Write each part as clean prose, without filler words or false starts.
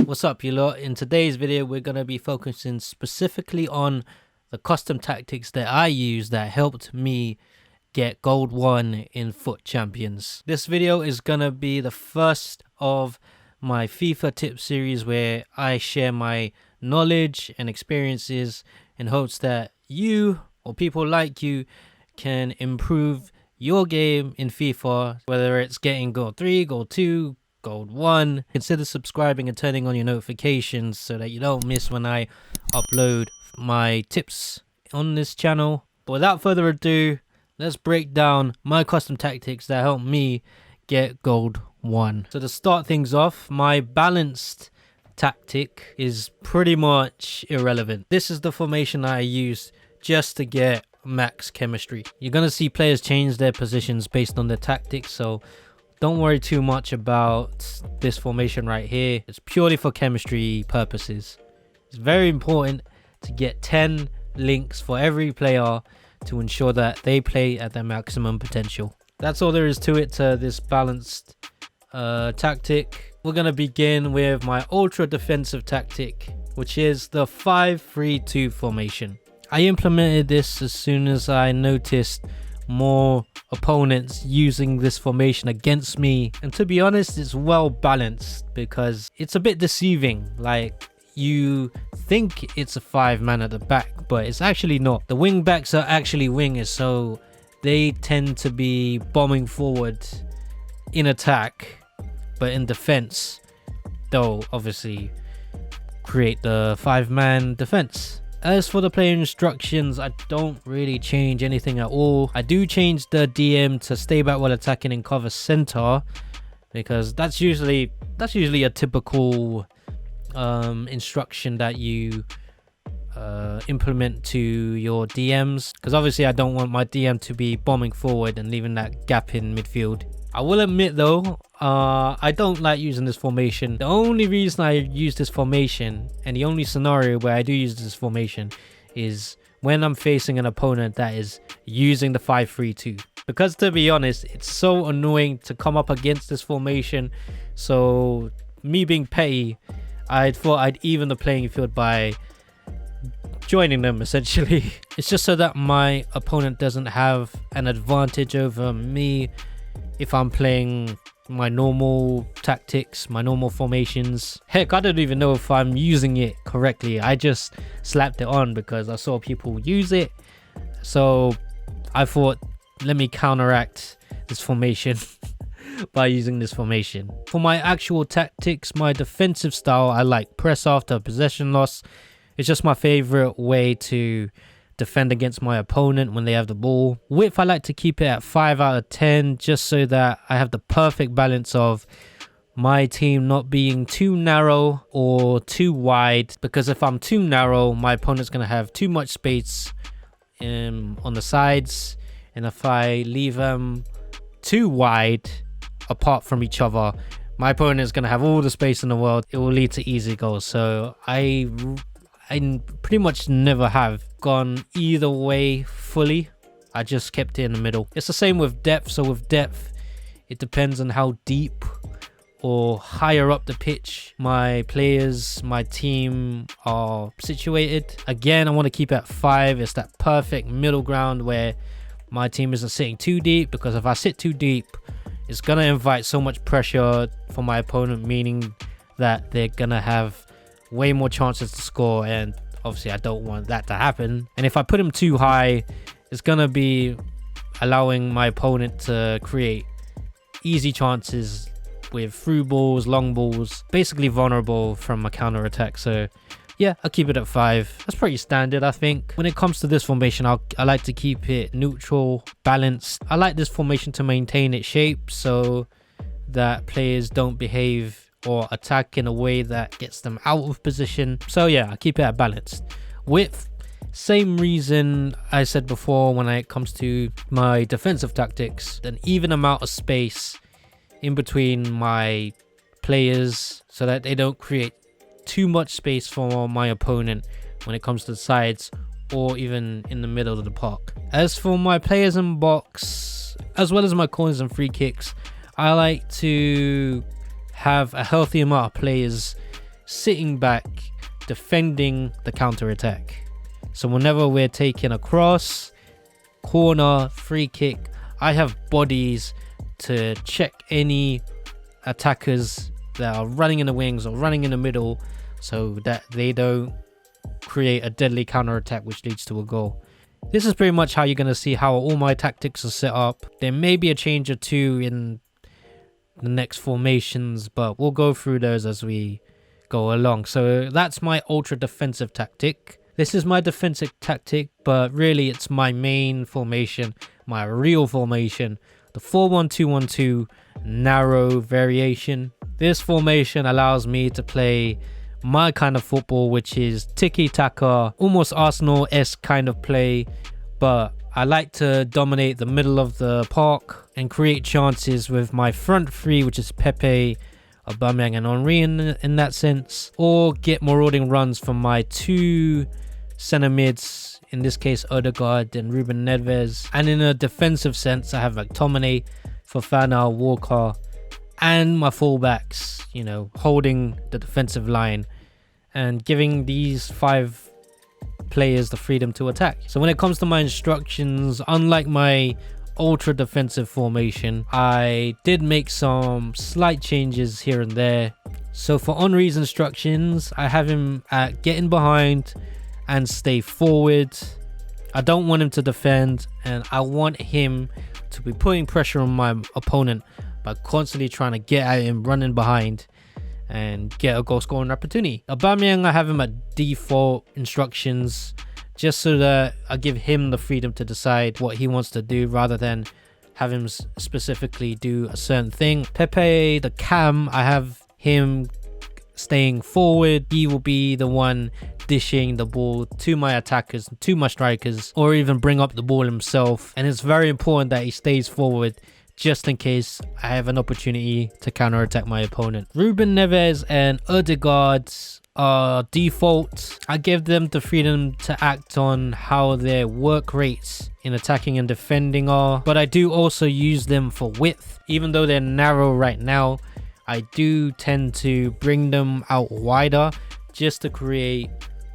What's up, you lot? In today's video we're going to be focusing specifically on the custom tactics that I use that helped me get gold 1 in Foot Champions. This video is going to be the first of my FIFA tip series where I share my knowledge and experiences in hopes that you or people like you can improve your game in FIFA, whether it's getting gold 3, gold 2, gold 1. Consider subscribing and turning on your notifications so that you don't miss when I upload my tips on this channel. But without further ado, let's break down my custom tactics that help me get gold 1. So to start things off, my balanced tactic is pretty much irrelevant. This is the formation I use just to get max chemistry. You're gonna see players change their positions based on their tactics, so don't worry too much about this formation right here. It's purely for chemistry purposes. It's very important to get 10 links for every player to ensure that they play at their maximum potential. That's all there is to it, to this balanced tactic. We're going to begin with my ultra defensive tactic, which is the 5-3-2 formation. I implemented this as soon as I noticed more opponents using this formation against me, and to be honest, it's well balanced because it's a bit deceiving. Like, you think it's a 5-man at the back, but it's actually not. The wing backs are actually wingers, so they tend to be bombing forward in attack, but in defense they'll obviously create the 5-man defense. As for the player instructions, I don't really change anything at all. I do change the DM to stay back while attacking and cover center, because that's usually a typical instruction that you implement to your DMs, because obviously I don't want my DM to be bombing forward and leaving that gap in midfield. I will admit though, I don't like using this formation. The only reason I use this formation, and the only scenario where I do use this formation, is when I'm facing an opponent that is using the 5-3-2. Because to be honest, it's so annoying to come up against this formation. So me being petty, I thought I'd even the playing field by joining them essentially. It's just so that my opponent doesn't have an advantage over me if I'm playing my normal tactics, my normal formations. Heck, I don't even know if I'm using it correctly. I just slapped it on because I saw people use it, so I thought, let me counteract this formation by using this formation. For my actual tactics, my defensive style, I like press after possession loss. It's just my favorite way to defend against my opponent when they have the ball. Width, I like to keep it at 5 out of 10, just so that I have the perfect balance of my team not being too narrow or too wide, because if I'm too narrow, my opponent's going to have too much space on the sides, and if I leave them too wide apart from each other, my opponent is going to have all the space in the world. It will lead to easy goals. So I pretty much never have gone either way fully. I just kept it in the middle. It's the same with depth. So with depth, it depends on how deep or higher up the pitch my players, my team are situated. Again, I want to keep it at 5. It's that perfect middle ground where my team isn't sitting too deep, because if I sit too deep, it's gonna invite so much pressure for my opponent, meaning that they're gonna have way more chances to score, and obviously I don't want that to happen. And if I put him too high, it's gonna be allowing my opponent to create easy chances with through balls, long balls, basically vulnerable from a counter attack. So yeah, I'll keep it at 5. That's pretty standard, I think. When it comes to this formation, I like to keep it neutral, balanced. I like this formation to maintain its shape so that players don't behave or attack in a way that gets them out of position. So yeah, I keep it at balanced. Width, same reason I said before when it comes to my defensive tactics. An even amount of space in between my players so that they don't create too much space for my opponent when it comes to the sides or even in the middle of the park. As for my players in box, as well as my corners and free kicks, I like to have a healthy amount of players sitting back, defending the counter attack. So whenever we're taking a cross, corner, free kick, I have bodies to check any attackers that are running in the wings or running in the middle, so that they don't create a deadly counter attack which leads to a goal. This is pretty much how you're going to see how all my tactics are set up. There may be a change or two in the next formations, but we'll go through those as we go along. So that's my ultra defensive tactic. This is my defensive tactic, but really it's my main formation, my real formation, the 4-1-2-1-2 narrow variation. This formation allows me to play my kind of football, which is tiki-taka, almost Arsenal-esque kind of play, but I like to dominate the middle of the park and create chances with my front three, which is Pepe, Aubameyang and Henry in that sense, or get marauding runs from my two centre mids, in this case Odegaard and Ruben Neves. And in a defensive sense, I have McTominay, Fofana, Walker, and my fullbacks, you know, holding the defensive line and giving these 5 players the freedom to attack. So when it comes to my instructions, unlike my ultra defensive formation, I did make some slight changes here and there. So for Henry's instructions, I have him at getting behind and stay forward. I don't want him to defend, and I want him to be putting pressure on my opponent by constantly trying to get at him, running behind and get a goal scoring opportunity. Aubameyang, I have him at default instructions, just so that I give him the freedom to decide what he wants to do rather than have him specifically do a certain thing. Pepe, the cam, I have him staying forward. He will be the one dishing the ball to my attackers, to my strikers, or even bring up the ball himself. And it's very important that he stays forward just in case I have an opportunity to counter-attack my opponent. Ruben Neves and Odegaard are default. I give them the freedom to act on how their work rates in attacking and defending are, but I do also use them for width. Even though they're narrow right now, I do tend to bring them out wider just to create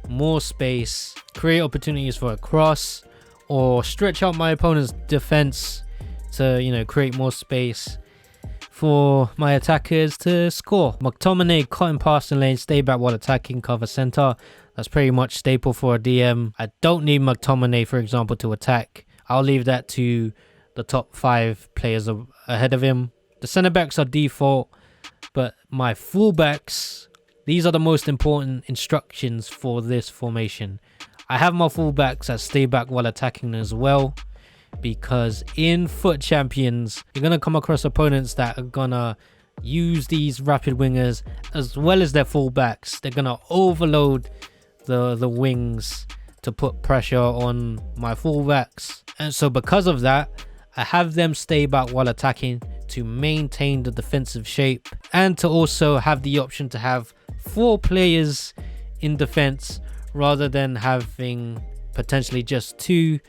more space, create opportunities for a cross, or stretch out my opponent's defense to, you know, create more space for my attackers to score. McTominay, cutting past the lane, stay back while attacking, cover center. That's pretty much staple for a DM. I don't need McTominay, for example, to attack. I'll leave that to the top 5 players ahead of him. The center backs are default, but my fullbacks, these are the most important instructions for this formation. I have my fullbacks that stay back while attacking as well, because in Foot Champions, you're going to come across opponents that are going to use these rapid wingers as well as their fullbacks. They're going to overload the wings to put pressure on my fullbacks. And so because of that, I have them stay back while attacking to maintain the defensive shape, and to also have the option to have 4 players in defense rather than having potentially just 2.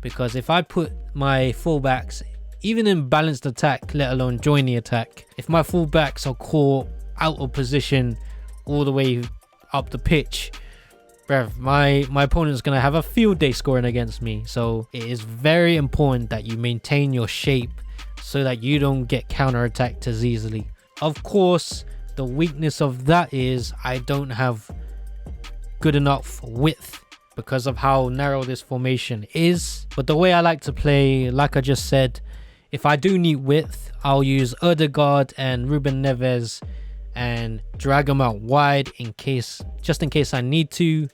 Because if I put my fullbacks even in balanced attack, let alone join the attack, if my fullbacks are caught out of position all the way up the pitch, bruv, my opponent's going to have a field day scoring against me. So it is very important that you maintain your shape so that you don't get counter-attacked as easily. Of course, the weakness of that is I don't have good enough width because of how narrow this formation is. But the way I like to play, like I just said, if I do need width, I'll use Odegaard and Ruben Neves and drag them out wide just in case I need to.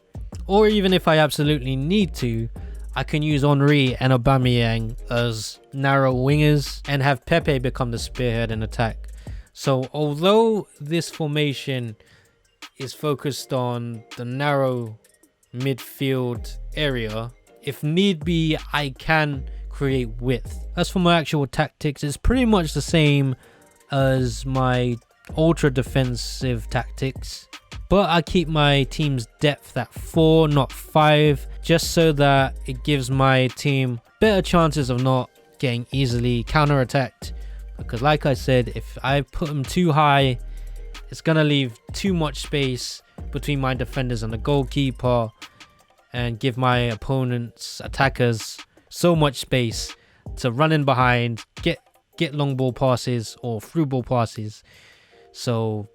Or even if I absolutely need to, I can use Henry and Aubameyang as narrow wingers and have Pepe become the spearhead in attack. So although this formation is focused on the narrow midfield area, if need be, I can create width. As for my actual tactics, it's pretty much the same as my ultra defensive tactics, but I keep my team's depth at 4, not 5, just so that it gives my team better chances of not getting easily counter-attacked. Because like I said, if I put them too high it's gonna leave too much space between my defenders and the goalkeeper, and give my opponent's attackers so much space to run in behind, get long ball passes or through ball passes. So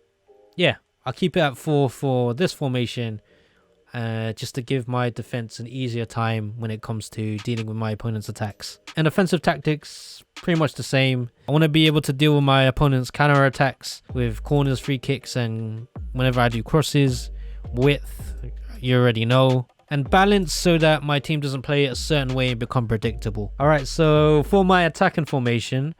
yeah, I'll keep it at 4 for this formation, just to give my defense an easier time when it comes to dealing with my opponent's attacks. And offensive tactics, pretty much the same. I want to be able to deal with my opponent's counter attacks with corners, free kicks, and whenever I do crosses. Width, you already know. And balance, so that my team doesn't play it a certain way and become predictable. Alright, so for my attacking formation,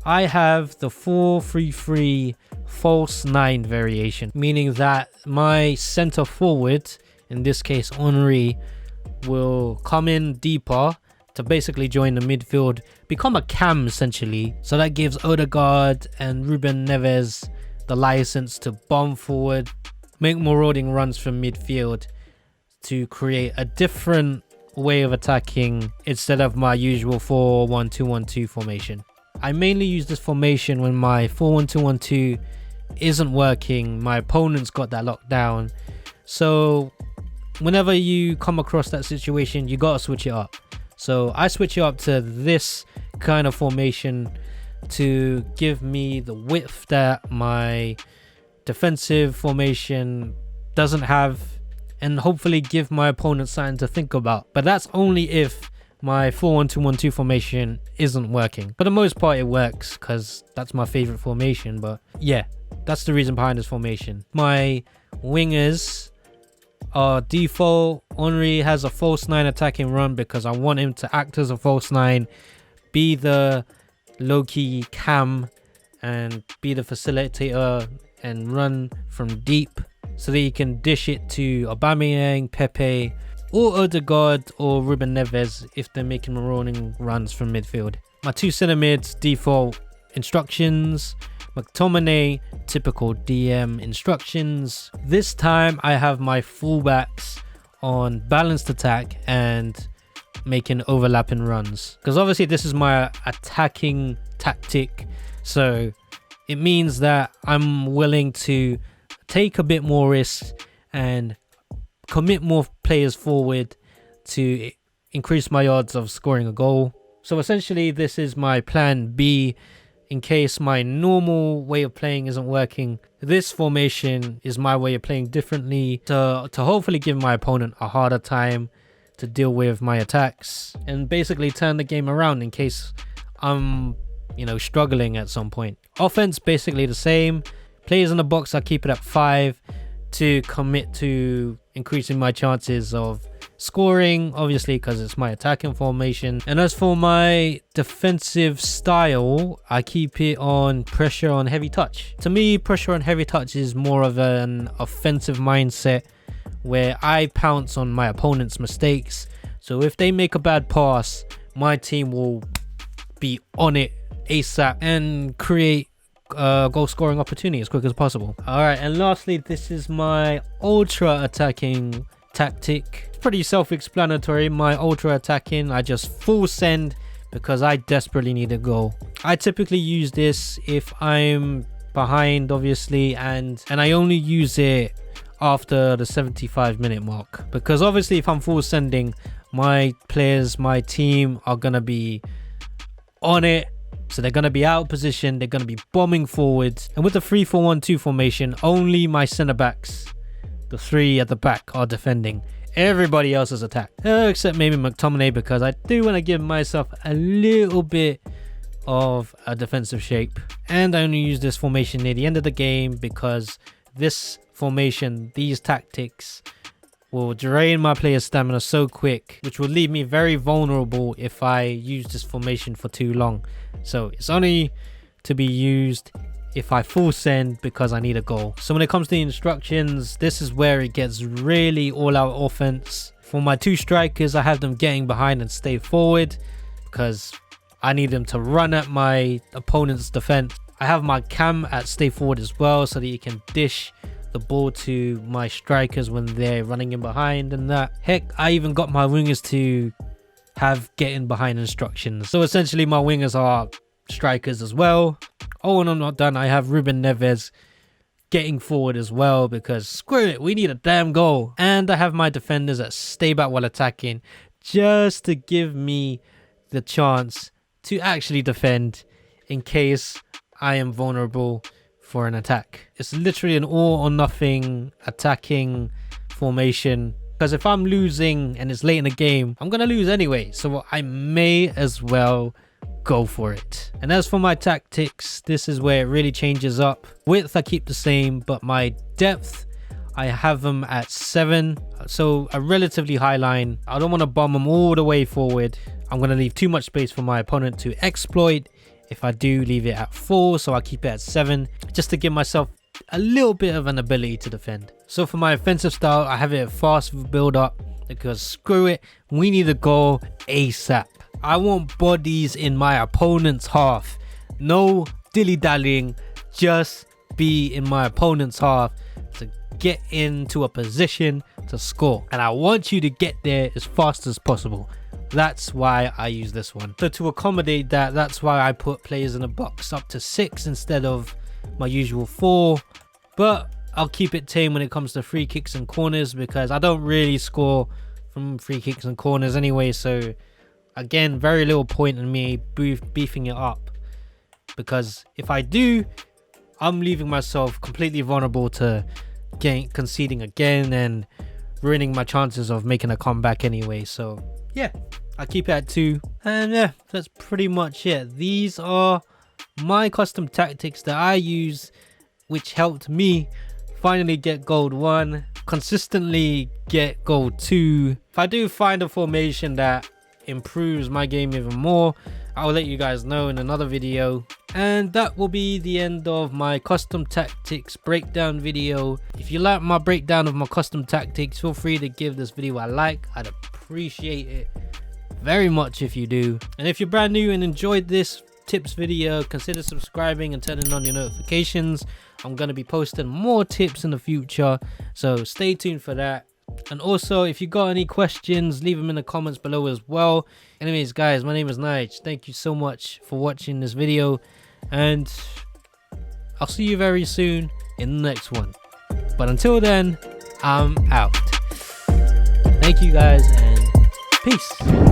I have the 4-3-3 false 9 variation, meaning that my center forward, in this case Henry, will come in deeper to basically join the midfield, become a cam essentially. So that gives Odegaard and Ruben Neves the license to bomb forward, make marauding runs from midfield to create a different way of attacking instead of my usual 4-1-2-1-2 formation. I mainly use this formation when my 4-1-2-1-2 isn't working, my opponent's got that locked down. So whenever you come across that situation, you gotta switch it up. So I switch it up to this kind of formation to give me the width that my defensive formation doesn't have, and hopefully give my opponent something to think about. But that's only if my 4-1-2-1-2 formation isn't working. For the most part, it works because that's my favorite formation. But yeah, that's the reason behind this formation. My wingers are default. Henry has a false 9 attacking run because I want him to act as a false 9, be the low-key cam, and be the facilitator and run from deep, so that you can dish it to Aubameyang, Pepe, or Odegaard or Ruben Neves if they're making marauding runs from midfield. My 2 centre mids, default instructions. McTominay, typical DM instructions. This time I have my fullbacks on balanced attack and making overlapping runs, because obviously this is my attacking tactic, so it means that I'm willing to take a bit more risk and commit more players forward to increase my odds of scoring a goal. So essentially this is my plan B in case my normal way of playing isn't working. This formation is my way of playing differently to hopefully give my opponent a harder time to deal with my attacks, and basically turn the game around in case I'm, struggling at some point. Offense, basically the same. Players in the box, I keep it at 5 to commit to increasing my chances of scoring, obviously because it's my attacking formation. And as for my defensive style, I keep it on pressure on heavy touch. To me, pressure on heavy touch is more of an offensive mindset where I pounce on my opponent's mistakes. So if they make a bad pass, my team will be on it ASAP and create goal scoring opportunity as quick as possible. Alright, and lastly, this is my ultra attacking tactic. It's pretty self-explanatory. My ultra attacking, I just full send because I desperately need a goal. I typically use this if I'm behind, obviously, and I only use it after the 75-minute mark, because obviously if I'm full sending, my players, my team are gonna be on it. So they're going to be out of position, they're going to be bombing forwards. And with the 3-4-1-2 formation, only my centre backs, the 3 at the back, are defending. Everybody else is attacked, except maybe McTominay, because I do want to give myself a little bit of a defensive shape. And I only use this formation near the end of the game because this formation, these tactics, will drain my player's stamina so quick, which will leave me very vulnerable if I use this formation for too long. So it's only to be used if I full send because I need a goal. So when it comes to the instructions, this is where it gets really all out offense. For my 2 strikers, I have them getting behind and stay forward because I need them to run at my opponent's defense. I have my cam at stay forward as well, so that you can dish the ball to my strikers when they're running in behind and that. Heck, I even got my wingers to have getting behind instructions. So essentially my wingers are strikers as well. Oh, and I'm not done. I have Ruben Neves getting forward as well, because screw it, we need a damn goal. And I have my defenders that stay back while attacking, just to give me the chance to actually defend in case I am vulnerable for an attack. It's literally an all or nothing attacking formation, because if I'm losing and it's late in the game, I'm gonna lose anyway, so I may as well go for it. And as for my tactics, this is where it really changes up. Width I keep the same, but my depth, I have them at 7, so a relatively high line. I don't want to bomb them all the way forward. I'm going to leave too much space for my opponent to exploit. If I do, leave it at 4, so I keep it at 7, just to give myself a little bit of an ability to defend. So for my offensive style, I have it at fast build up, because screw it, we need a goal ASAP. I want bodies in my opponent's half. No dilly-dallying, just be in my opponent's half to get into a position to score. And I want you to get there as fast as possible. That's why I use this one. So to accommodate that, that's why I put players in a box up to 6 instead of my usual 4. But I'll keep it tame when it comes to free kicks and corners, because I don't really score from free kicks and corners anyway. So again, very little point in me beefing it up, because if I do, I'm leaving myself completely vulnerable to conceding again and ruining my chances of making a comeback anyway. So yeah, I keep it at 2, and yeah, that's pretty much it. These are my custom tactics that I use, which helped me finally get gold 1, consistently get gold 2. If I do find a formation that improves my game even more, I'll let you guys know in another video. And that will be the end of my custom tactics breakdown video. If you like my breakdown of my custom tactics, feel free to give this video a like. I'd appreciate it very much if you do. And if you're brand new and enjoyed this tips video, consider subscribing and turning on your notifications. I'm going to be posting more tips in the future, so stay tuned for that. And also, if you got any questions, leave them in the comments below as well. Anyways guys, my name is Nige. Thank you so much for watching this video, and I'll see you very soon in the next one. But until then, I'm out. Thank you guys, and peace.